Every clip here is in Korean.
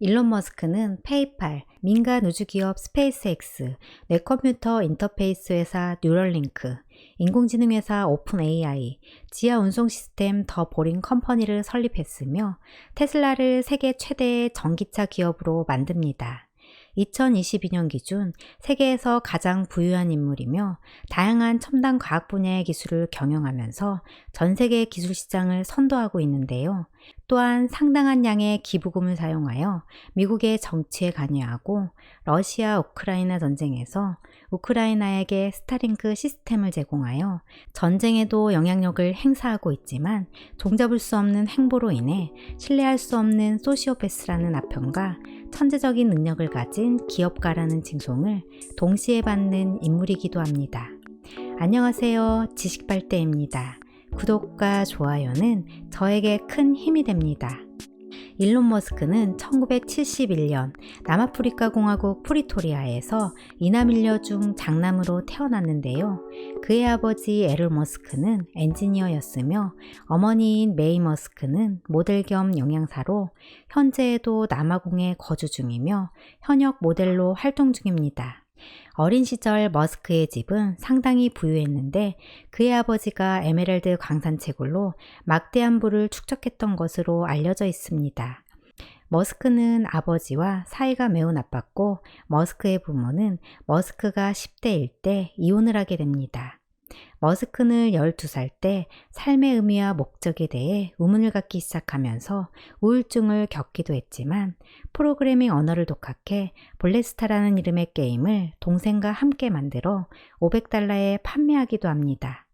일론 머스크는 페이팔, 민간 우주기업 스페이스X, 뇌컴퓨터 인터페이스 회사 뉴럴링크, 인공지능 회사 오픈 AI, 지하 운송 시스템 더 보링 컴퍼니를 설립했으며 테슬라를 세계 최대의 전기차 기업으로 만듭니다. 2022년 기준 세계에서 가장 부유한 인물이며 다양한 첨단 과학 분야의 기술을 경영하면서 전 세계 기술 시장을 선도하고 있는데요. 또한 상당한 양의 기부금을 사용하여 미국의 정치에 관여하고 러시아 우크라이나 전쟁에서 우크라이나에게 스타링크 시스템을 제공하여 전쟁에도 영향력을 행사하고 있지만 종잡을 수 없는 행보로 인해 신뢰할 수 없는 소시오패스라는 아평과 천재적인 능력을 가진 기업가라는 칭송을 동시에 받는 인물이기도 합니다. 안녕하세요. 지식발대입니다. 구독과 좋아요는 저에게 큰 힘이 됩니다. 일론 머스크는 1971년 남아프리카 공화국 프리토리아에서 이남일녀 중 장남으로 태어났는데요. 그의 아버지 에롤 머스크는 엔지니어였으며 어머니인 메이 머스크는 모델 겸 영양사로 현재에도 남아공에 거주 중이며 현역 모델로 활동 중입니다. 어린 시절 머스크의 집은 상당히 부유했는데 그의 아버지가 에메랄드 광산 채굴로 막대한 부를 축적했던 것으로 알려져 있습니다. 머스크는 아버지와 사이가 매우 나빴고 머스크의 부모는 머스크가 10대일 때 이혼을 하게 됩니다. 머스크는 12살 때 삶의 의미와 목적에 대해 의문을 갖기 시작하면서 우울증을 겪기도 했지만 프로그래밍 언어를 독학해 블래스타라는 이름의 게임을 동생과 함께 만들어 $500에 판매하기도 합니다.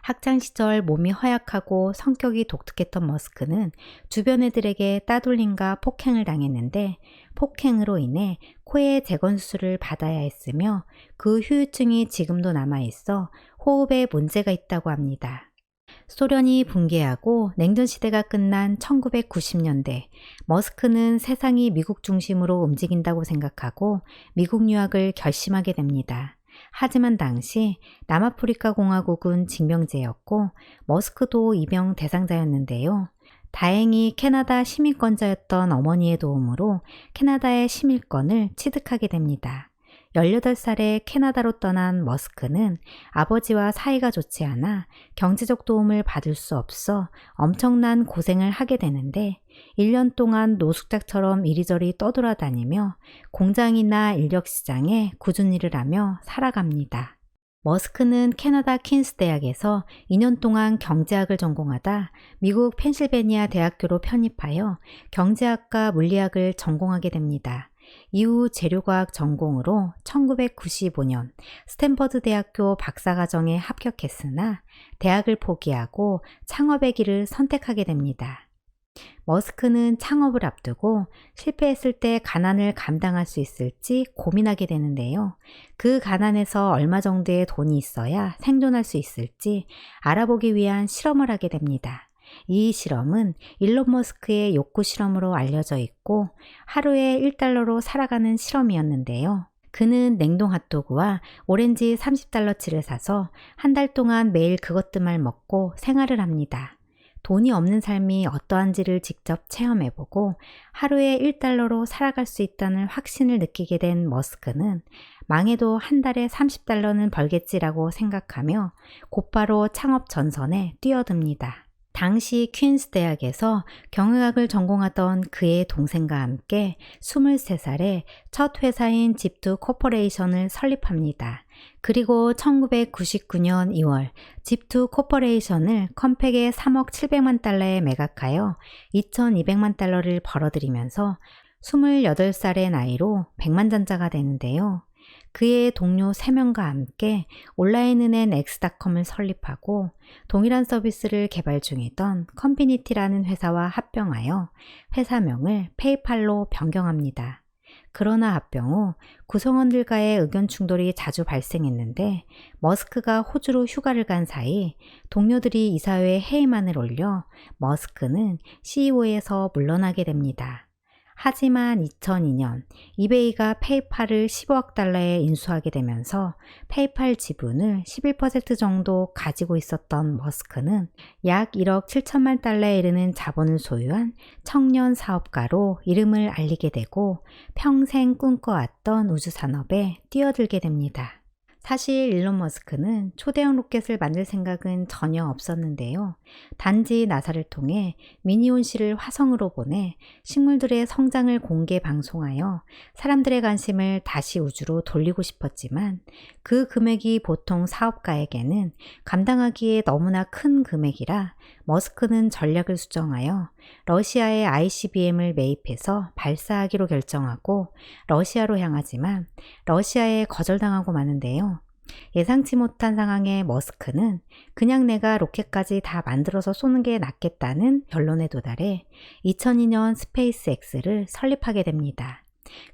학창시절 몸이 허약하고 성격이 독특했던 머스크는 주변 애들에게 따돌림과 폭행을 당했는데 폭행으로 인해 코의 재건수술을 받아야 했으며 그 후유증이 지금도 남아있어 호흡에 문제가 있다고 합니다. 소련이 붕괴하고 냉전시대가 끝난 1990년대, 머스크는 세상이 미국 중심으로 움직인다고 생각하고 미국 유학을 결심하게 됩니다. 하지만 당시 남아프리카 공화국은 징병제였고 머스크도 입영 대상자였는데요. 다행히 캐나다 시민권자였던 어머니의 도움으로 캐나다의 시민권을 취득하게 됩니다. 18살에 캐나다로 떠난 머스크는 아버지와 사이가 좋지 않아 경제적 도움을 받을 수 없어 엄청난 고생을 하게 되는데 1년 동안 노숙자처럼 이리저리 떠돌아다니며 공장이나 인력시장에 꾸준히 일을 하며 살아갑니다. 머스크는 캐나다 퀸스 대학에서 2년 동안 경제학을 전공하다 미국 펜실베니아 대학교로 편입하여 경제학과 물리학을 전공하게 됩니다. 이후 재료과학 전공으로 1995년 스탠퍼드 대학교 박사과정에 합격했으나 대학을 포기하고 창업의 길을 선택하게 됩니다. 머스크는 창업을 앞두고 실패했을 때 가난을 감당할 수 있을지 고민하게 되는데요. 그 가난에서 얼마 정도의 돈이 있어야 생존할 수 있을지 알아보기 위한 실험을 하게 됩니다. 이 실험은 일론 머스크의 욕구 실험으로 알려져 있고 하루에 $1로 살아가는 실험이었는데요. 그는 냉동 핫도그와 오렌지 $30치를 사서 한 달 동안 매일 그것들만 먹고 생활을 합니다. 돈이 없는 삶이 어떠한지를 직접 체험해보고 하루에 $1로 살아갈 수 있다는 확신을 느끼게 된 머스크는 망해도 한 달에 $30는 벌겠지라고 생각하며 곧바로 창업 전선에 뛰어듭니다. 당시 퀸스 대학에서 경영학을 전공하던 그의 동생과 함께 23살에 첫 회사인 집투 코퍼레이션을 설립합니다. 그리고 1999년 2월 집투 코퍼레이션을 컴팩에 $3억 700만 달러에 매각하여 $2200만 달러를 벌어들이면서 28살의 나이로 백만장자가 되는데요. 그의 동료 3명과 함께 온라인 은행 엑스닷컴을 설립하고 동일한 서비스를 개발 중이던 컴피니티라는 회사와 합병하여 회사명을 페이팔로 변경합니다. 그러나 합병 후 구성원들과의 의견 충돌이 자주 발생했는데 머스크가 호주로 휴가를 간 사이 동료들이 이사회에 해임안을 올려 머스크는 CEO에서 물러나게 됩니다. 하지만 2002년 이베이가 페이팔을 15억 달러에 인수하게 되면서 페이팔 지분을 11% 정도 가지고 있었던 머스크는 약 1억 7천만 달러에 이르는 자본을 소유한 청년 사업가로 이름을 알리게 되고 평생 꿈꿔왔던 우주산업에 뛰어들게 됩니다. 사실 일론 머스크는 초대형 로켓을 만들 생각은 전혀 없었는데요. 단지 나사를 통해 미니온씨를 화성으로 보내 식물들의 성장을 공개 방송하여 사람들의 관심을 다시 우주로 돌리고 싶었지만 그 금액이 보통 사업가에게는 감당하기에 너무나 큰 금액이라 머스크는 전략을 수정하여 러시아의 ICBM을 매입해서 발사하기로 결정하고 러시아로 향하지만 러시아에 거절당하고 마는데요. 예상치 못한 상황에 머스크는 그냥 내가 로켓까지 다 만들어서 쏘는 게 낫겠다는 결론에 도달해 2002년 스페이스X를 설립하게 됩니다.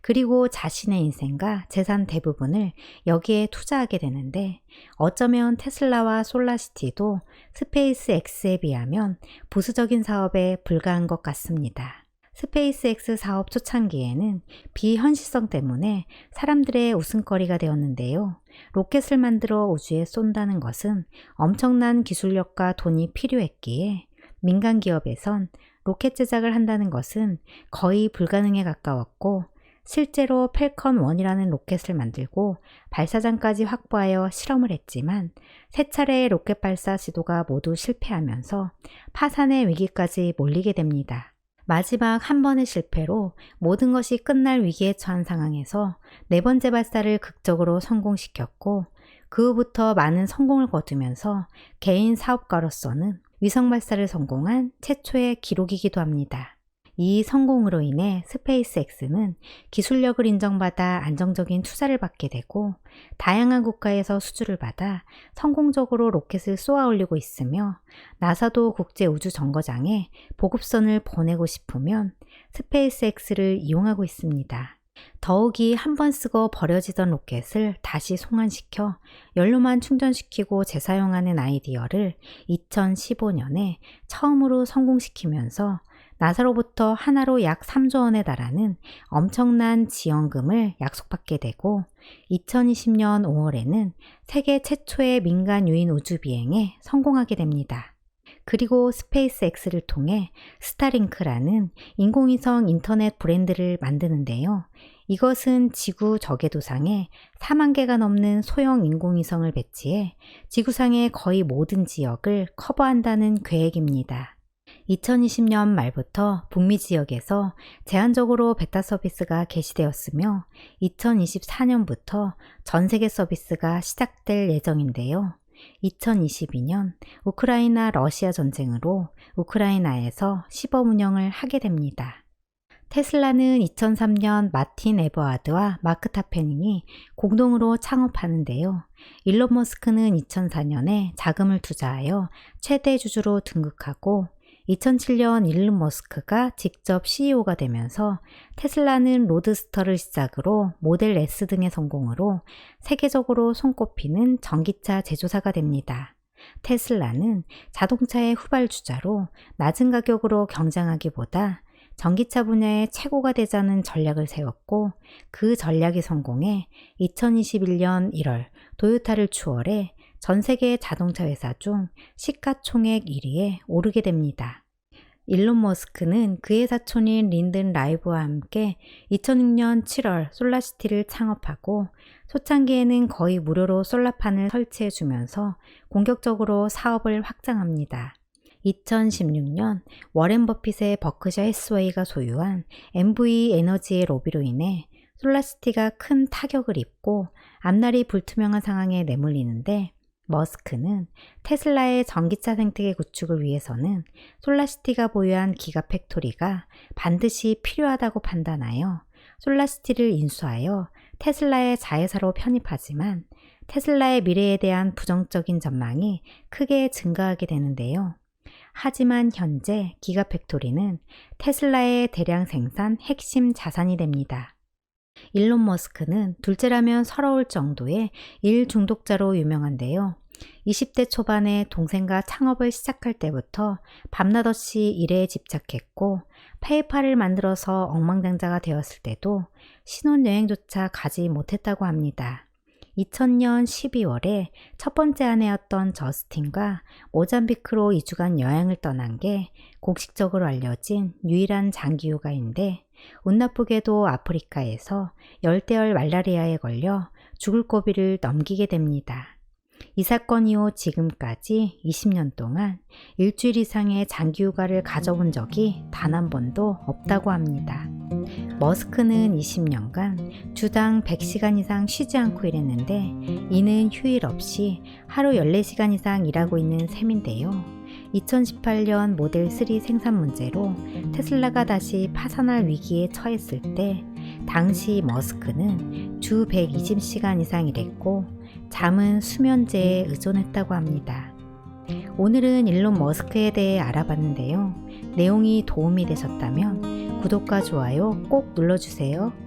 그리고 자신의 인생과 재산 대부분을 여기에 투자하게 되는데 어쩌면 테슬라와 솔라시티도 스페이스X에 비하면 부수적인 사업에 불과한 것 같습니다. 스페이스X 사업 초창기에는 비현실성 때문에 사람들의 웃음거리가 되었는데요. 로켓을 만들어 우주에 쏜다는 것은 엄청난 기술력과 돈이 필요했기에 민간 기업에선 로켓 제작을 한다는 것은 거의 불가능에 가까웠고 실제로 펠컨 1이라는 로켓을 만들고 발사장까지 확보하여 실험을 했지만 3차례의 로켓 발사 시도가 모두 실패하면서 파산의 위기까지 몰리게 됩니다. 마지막 한 번의 실패로 모든 것이 끝날 위기에 처한 상황에서 4번째 발사를 극적으로 성공시켰고 그 후부터 많은 성공을 거두면서 개인 사업가로서는 위성 발사를 성공한 최초의 기록이기도 합니다. 이 성공으로 인해 스페이스X는 기술력을 인정받아 안정적인 투자를 받게 되고 다양한 국가에서 수주를 받아 성공적으로 로켓을 쏘아 올리고 있으며 나사도 국제우주정거장에 보급선을 보내고 싶으면 스페이스X를 이용하고 있습니다. 더욱이 한 번 쓰고 버려지던 로켓을 다시 송환시켜 연료만 충전시키고 재사용하는 아이디어를 2015년에 처음으로 성공시키면서 나사로부터 하나로 약 3조 원에 달하는 엄청난 지원금을 약속받게 되고 2020년 5월에는 세계 최초의 민간 유인 우주 비행에 성공하게 됩니다. 그리고 스페이스X를 통해 스타링크라는 인공위성 인터넷 브랜드를 만드는데요. 이것은 지구 저궤도상에 4만 개가 넘는 소형 인공위성을 배치해 지구상의 거의 모든 지역을 커버한다는 계획입니다. 2020년 말부터 북미 지역에서 제한적으로 베타 서비스가 개시되었으며 2024년부터 전 세계 서비스가 시작될 예정인데요. 2022년 우크라이나 러시아 전쟁으로 우크라이나에서 시범 운영을 하게 됩니다. 테슬라는 2003년 마틴 에버하드와 마크 타페닝이 공동으로 창업하는데요. 일론 머스크는 2004년에 자금을 투자하여 최대 주주로 등극하고 2007년 일론 머스크가 직접 CEO가 되면서 테슬라는 로드스터를 시작으로 모델 S 등의 성공으로 세계적으로 손꼽히는 전기차 제조사가 됩니다. 테슬라는 자동차의 후발주자로 낮은 가격으로 경쟁하기보다 전기차 분야의 최고가 되자는 전략을 세웠고 그 전략이 성공해 2021년 1월 도요타를 추월해 전 세계 자동차 회사 중 시가총액 1위에 오르게 됩니다. 일론 머스크는 그의 사촌인 린든 라이브와 함께 2006년 7월 솔라시티를 창업하고 초창기에는 거의 무료로 솔라판을 설치해 주면서 공격적으로 사업을 확장합니다. 2016년 워렌 버핏의 버크셔 해스웨이가 소유한 MV 에너지의 로비로 인해 솔라시티가 큰 타격을 입고 앞날이 불투명한 상황에 내몰리는데 머스크는 테슬라의 전기차 생태계 구축을 위해서는 솔라시티가 보유한 기가팩토리가 반드시 필요하다고 판단하여 솔라시티를 인수하여 테슬라의 자회사로 편입하지만 테슬라의 미래에 대한 부정적인 전망이 크게 증가하게 되는데요. 하지만 현재 기가팩토리는 테슬라의 대량 생산 핵심 자산이 됩니다. 일론 머스크는 둘째라면 서러울 정도의 일 중독자로 유명한데요. 20대 초반에 동생과 창업을 시작할 때부터 밤낮없이 일에 집착했고 페이팔을 만들어서 억만장자가 되었을 때도 신혼여행조차 가지 못했다고 합니다. 2000년 12월에 첫 번째 아내였던 저스틴과 모잠비크로 2주간 여행을 떠난 게 공식적으로 알려진 유일한 장기 휴가인데 운 나쁘게도 아프리카에서 열대열 말라리아에 걸려 죽을 고비를 넘기게 됩니다. 이 사건 이후 지금까지 20년 동안 일주일 이상의 장기 휴가를 가져본 적이 단 한 번도 없다고 합니다. 머스크는 20년간 주당 100시간 이상 쉬지 않고 일했는데 이는 휴일 없이 하루 14시간 이상 일하고 있는 셈인데요. 2018년 모델 3 생산 문제로 테슬라가 다시 파산할 위기에 처했을 때 당시 머스크는 주 120시간 이상 일했고 잠은 수면제에 의존했다고 합니다. 오늘은 일론 머스크에 대해 알아봤는데요. 내용이 도움이 되셨다면 구독과 좋아요 꼭 눌러주세요.